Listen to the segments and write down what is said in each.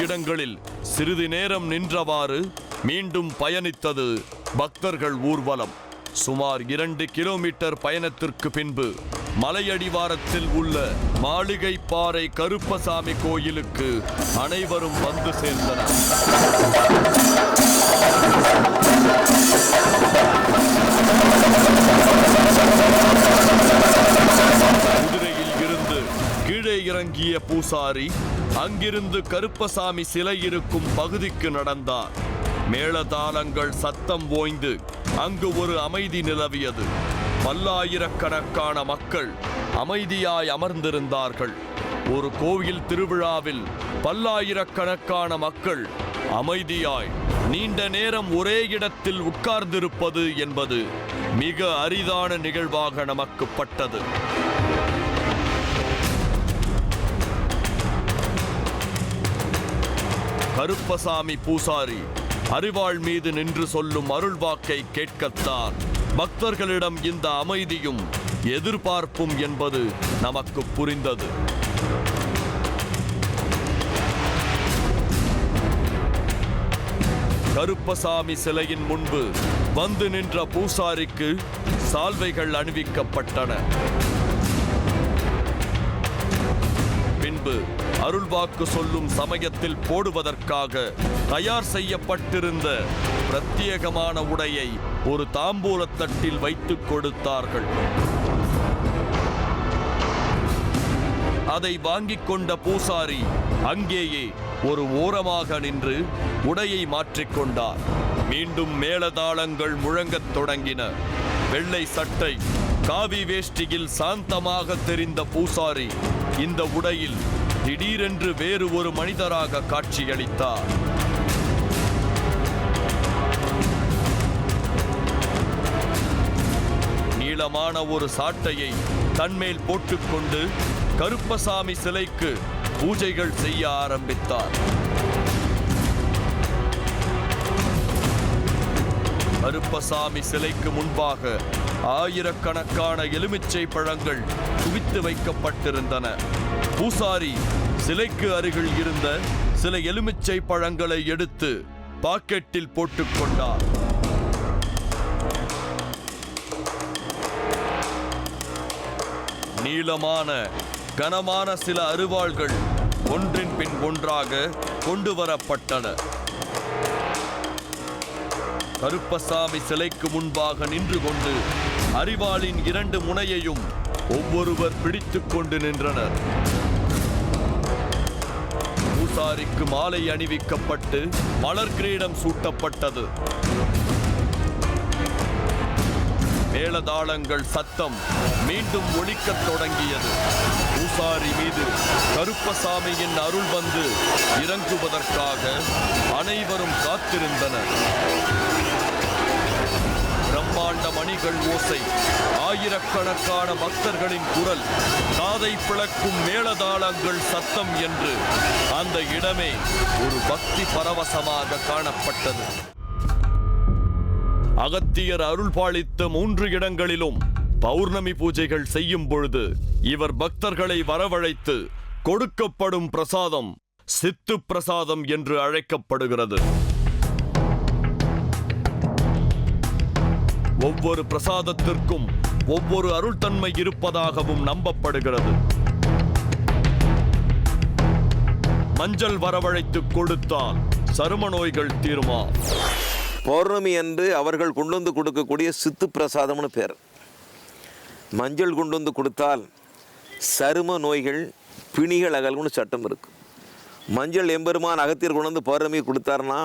இடங்களில் சிறிது நேரம் நின்றவாறு மீண்டும் பயணித்தது பக்தர்கள் ஊர்வலம். சுமார் 2 கிலோமீட்டர் பயணத்திற்கு பின்பு மலையடிவாரத்தில் உள்ள மாளிகைப்பாறை கருப்பசாமி கோயிலுக்கு அனைவரும் வந்து சேர்ந்தனர். குதிரையில் இருந்து கீழே இறங்கிய பூசாரி அங்கிருந்து கருப்பசாமி சிலை இருக்கும் பகுதிக்கு நடந்தார். மேளதாளங்கள் சத்தம் ஓய்ந்து அங்கு ஒரு அமைதி நிலவியது. பல்லாயிரக்கணக்கான மக்கள் அமைதியாய் அமர்ந்திருந்தார்கள். ஒரு கோவில் திருவிழாவில் பல்லாயிரக்கணக்கான மக்கள் அமைதியாய் நீண்ட நேரம் ஒரே இடத்தில் உட்கார்ந்திருப்பது என்பது மிக அரிதான நிகழ்வாக நமக்கு பட்டது. கருப்பசாமி பூசாரி அரிவாள் மீது நின்று சொல்லும் அருள்வாக்கை கேட்கத்தான் பக்தர்களிடம் இந்த அமைதியும் எதிர்பார்ப்பும் என்பது நமக்கு புரிந்தது. கருப்பசாமி சிலையின் முன்பு வந்து நின்ற பூசாரிக்கு சால்வைகள் அணிவிக்கப்பட்டன. பின்பு அருள்வாக்கு சொல்லும் சமயத்தில் போடுவதற்காக தயார் செய்யப்பட்டிருந்த பிரத்யேகமான உடையை ஒரு தாம்பூலத்தட்டில் வைத்துக் கொடுத்தார்கள். அதை வாங்கிக் கொண்ட பூசாரி அங்கேயே ஒரு ஓரமாக நின்று உடையை மாற்றிக்கொண்டார். மீண்டும் மேளதாளங்கள் முழங்கத் தொடங்கின. வெள்ளை சட்டை, காவி வேஷ்டியில் சாந்தமாக தெரிந்த பூசாரி இந்த உடையில் திடீரென்று வேறு ஒரு மனிதராக காட்சியளித்தார். நீளமான ஒரு சாட்டையை தன்மேல் போட்டுக்கொண்டு கருப்பசாமி சிலைக்கு பூஜைகள் செய்ய ஆரம்பித்தார். கருப்பசாமி சிலைக்கு முன்பாக ஆயிரக்கணக்கான எலுமிச்சை பழங்கள் குவித்து வைக்கப்பட்டிருந்தன. பூசாரி சிலைக்கு அருகில் இருந்த சில எலுமிச்சை பழங்களை எடுத்து பாக்கெட்டில் போட்டுக்கொண்டார். நீளமான கனமான சில அரிவாள்கள் ஒன்றின் பின் ஒன்றாக கொண்டு வரப்பட்டன. கருப்பசாமி சிலைக்கு முன்பாக நின்று கொண்டு அரிவாளின் 2 முனையையும் ஒவ்வொருவர் பிடித்துக் கொண்டு நின்றனர். பூசாரிக்கு மாலை அணிவிக்கப்பட்டு மலர் கிரீடம் சூட்டப்பட்டது. மேளதாளங்கள் சத்தம் மீண்டும் ஒலிக்கத் தொடங்கியது. பூசாரி மீது கருப்பசாமியின் அருள் வந்து இறங்குவதற்காக அனைவரும் காத்திருந்தனர். பிரம்மாண்ட மணிகள் ஓசை, ஆயிரக்கணக்கான பக்தர்களின் குரல், காதை பிளக்கும் மேளதாளங்கள் சத்தம் என்று அந்த இடமே ஒரு பக்தி பரவசமாக காணப்பட்டது. அகத்தியர் அருள் பாலித்த 3 இடங்களிலும் பௌர்ணமி பூஜைகள் செய்யும் பொழுது இவர் பக்தர்களை வரவழைத்து கொடுக்கப்படும் பிரசாதம் சித்து பிரசாதம் என்று அழைக்கப்படுகிறது. ஒவ்வொரு பிரசாதத்திற்கும் ஒவ்வொரு அருள் தன்மை இருப்பதாகவும் நம்பப்படுகிறது. மஞ்சள் வரவழைத்து கொடுத்தால் சரும நோய்கள் தீருமா? பௌர்ணமி அன்று அவர்கள் கொண்டு வந்து கொடுக்கக்கூடிய சித்து பிரசாதம்னு பேர். மஞ்சள் கொண்டு வந்து கொடுத்தால் சரும நோய்கள் பிணிகள் அகல்னு சட்டம் இருக்கு. மஞ்சள் எம்பெருமான் அகத்தியர் கொண்டு வந்து பௌர்ணமி கொடுத்தாருன்னா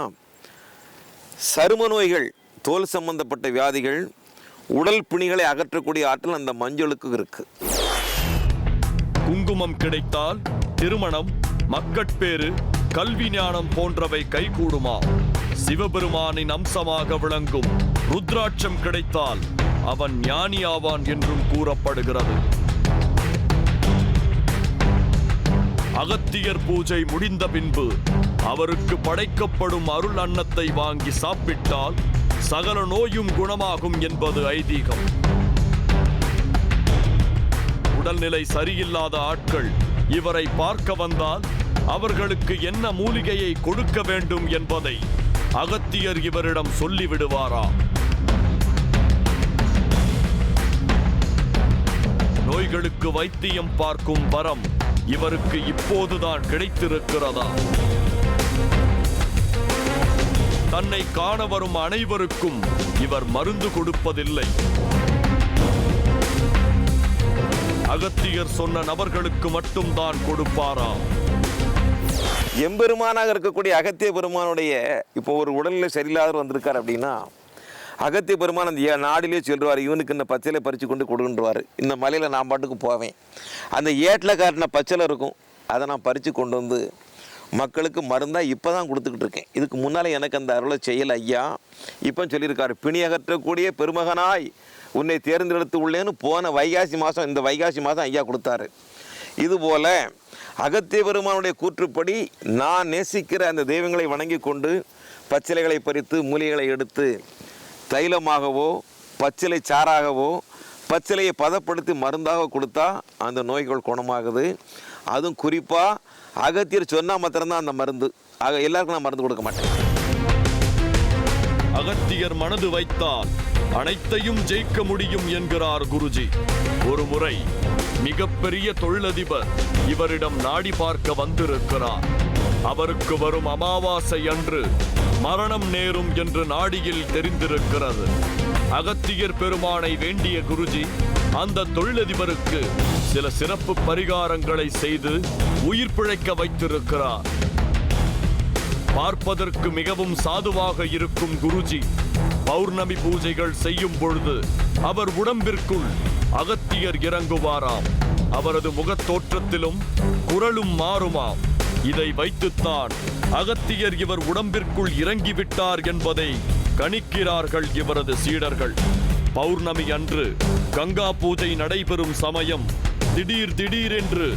சரும நோய்கள், தோல் சம்பந்தப்பட்ட வியாதிகள், உடல் பிணிகளை அகற்றக்கூடிய ஆற்றல் அந்த மஞ்சளுக்கு இருக்கு. குங்குமம் கிடைத்தால் திருமணம், மக்கட்பேறு, கல்வி ஞானம் போன்றவை கைகூடுமா? சிவபெருமானின் அம்சமாக விளங்கும் ருத்ராட்சம் கிடைத்தால் அவன் ஞானி ஆவான் என்றும் கூறப்படுகிறது. அகத்தியர் பூஜை முடிந்த பின்பு அவருக்கு படைக்கப்படும் அருள் அன்னத்தை வாங்கி சாப்பிட்டால் சகல நோயும் குணமாகும் என்பது ஐதீகம். உடல்நிலை சரியில்லாத ஆட்கள் இவரை பார்க்க வந்தால் அவர்களுக்கு என்ன மூலிகையை கொடுக்க வேண்டும் என்பதை அகத்தியர் இவரிடம் சொல்லிவிடுவாராம். நோய்களுக்கு வைத்தியம் பார்க்கும் வரம் இவருக்கு இப்போதுதான் கிடைத்திருக்கிறதா? தன்னை காண வரும் அனைவருக்கும் இவர் மருந்து கொடுப்பதில்லை. அகத்தியர் சொன்ன நபர்களுக்கு மட்டும்தான் கொடுப்பாராம். எம்பெருமானாக இருக்கக்கூடிய அகத்திய பெருமானுடைய இப்போ ஒரு உடல்நிலை சரியில்லாதவர் வந்திருக்கார் அப்படின்னா, அகத்திய பெருமான் அந்த நாடிலே சொல்லுவார், இவனுக்கு இந்த பச்சலை பறித்து கொண்டு கொடுன்றுவார். இந்த மலையில் நான் பாட்டுக்கு போவேன், அந்த ஏட்டில் காட்டின பச்சலை இருக்கும், அதை நான் பறித்து கொண்டு வந்து மக்களுக்கு மருந்தாக இப்போ தான் கொடுத்துக்கிட்டு இருக்கேன். இதுக்கு முன்னால் எனக்கு அந்த அருளை செய்யலை ஐயா. இப்போ சொல்லியிருக்காரு, பிணி அகற்றக்கூடிய பெருமகனாய் உன்னை தேர்ந்தெடுத்து உள்ளேன்னு போன வைகாசி மாதம், இந்த வைகாசி மாதம் ஐயா கொடுத்தாரு. இதுபோல் அகத்திய பெருமானுடைய கூற்றுப்படி நான் நேசிக்கிற அந்த தெய்வங்களை வணங்கி கொண்டு பச்சிலைகளை பறித்து மூலிகைகளை எடுத்து தைலமாகவோ பச்சிலை சாறாகவோ பச்சிலையை பதப்படுத்தி மருந்தாக கொடுத்தா அந்த நோய்கள் குணமாகுது. அதுவும் குறிப்பாக அகத்தியர் சொன்னால் மாத்திரம்தான் அந்த மருந்து. எல்லாருக்கும் நான் மருந்து கொடுக்க மாட்டேன். அகத்தியர் மனது வைத்தால் அனைத்தையும் ஜெயிக்க முடியும் என்கிறார் குருஜி. ஒரு முறை மிகப்பெரிய தொழிலதிபர் இவரிடம் நாடி பார்க்க வந்திருக்கிறார். அவருக்கு வரும் அமாவாசை அன்று மரணம் நேரும் என்று நாடியில் தெரிந்திருக்கிறது. அகத்தியர் பெருமானை வேண்டிய குருஜி அந்த தொழிலதிபருக்கு சில சிறப்பு பரிகாரங்களை செய்து உயிர் பிழைக்க வைத்திருக்கிறார். பார்ப்பதற்கு மிகவும் சாதுவாக இருக்கும் குருஜி பௌர்ணமி பூஜைகள் செய்யும் பொழுது அவர் உடம்பிற்குள் அகத்தியர் இறங்குவாராம். அவரது முகத்தோற்றத்திலும் குரலும் மாறுமாம். இதை வைத்துத்தான் அகத்தியர் இவர் உடம்பிற்குள் இறங்கிவிட்டார் என்பதை கணிக்கிறார்கள் இவரது சீடர்கள். பௌர்ணமி அன்று கங்கா பூஜை நடைபெறும் சமயம் திடீரென்று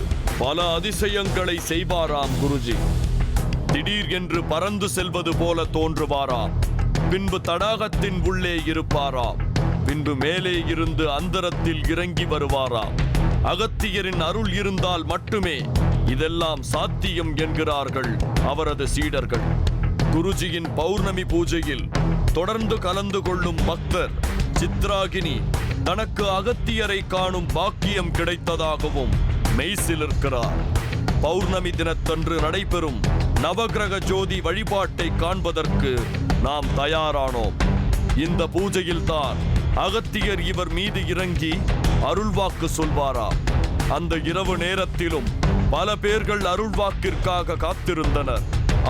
பல அதிசயங்களை செய்வாராம் குருஜி. திடீர் என்று பறந்து செல்வது போல தோன்றுவாராம். பின்பு தடாகத்தின் உள்ளே இருப்பாராம். பின்பு மேலே இருந்து அந்தரத்தில் இறங்கி வருவாராம். அகத்தியரின் அருள் இருந்தால் மட்டுமே இதெல்லாம் சாத்தியம் என்கிறார்கள் அவரது சீடர்கள். குருஜியின் பௌர்ணமி பூஜையில் தொடர்ந்து கலந்து கொள்ளும் பக்தர் சித்ராகினி தனக்கு அகத்தியரை காணும் பாக்கியம் கிடைத்ததாகவும் மெய்சிலிருக்கிறார். பௌர்ணமி தினத்தன்று நடைபெறும் நவகிரக ஜோதி வழிபாட்டை காண்பதற்கு நாம் தயாரானோம். இந்த பூஜையில் தான் அகத்தியர் இவர் மீது இறங்கி அருள்வாக்கு சொல்வாராம். அந்த இரவு நேரத்திலும் பல பேர்கள் அருள்வாக்கிற்காக காத்திருந்தனர்.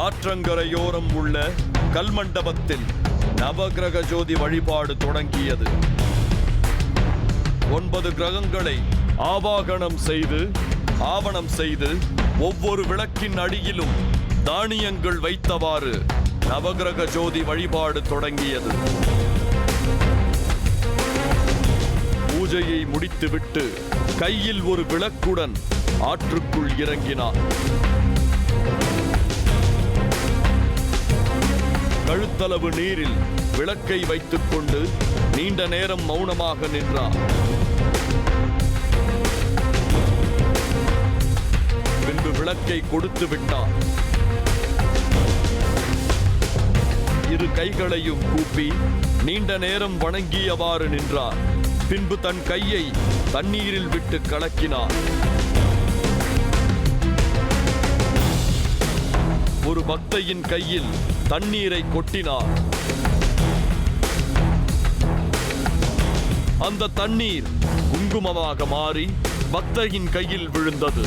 ஆற்றங்கரையோரம் உள்ள கல்மண்டபத்தில் நவகிரக ஜோதி வழிபாடு தொடங்கியது. 9 கிரகங்களை ஆவணம் செய்து ஒவ்வொரு விளக்கின் அடியிலும் தானியங்கள் வைத்தவாறு நவகிரக ஜோதி வழிபாடு தொடங்கியது. பூஜையை முடித்துவிட்டு கையில் ஒரு விளக்குடன் ஆற்றுக்குள் இறங்கினார். கழுத்தளவு நீரில் விளக்கை வைத்துக் கொண்டு நீண்ட நேரம் மௌனமாக நின்றார். பின்பு விளக்கை கொடுத்து விட்டார். இரு கைகளையும் கூப்பி நீண்ட நேரம் வணங்கியவாறு நின்றார். பின்பு தன் கையை தண்ணீரில் விட்டு கலக்கினார். ஒரு பக்தையின் கையில் தண்ணீரை கொட்டினார். அந்த தண்ணீர் குங்குமமாக மாறி பக்தையின் கையில் விழுந்தது.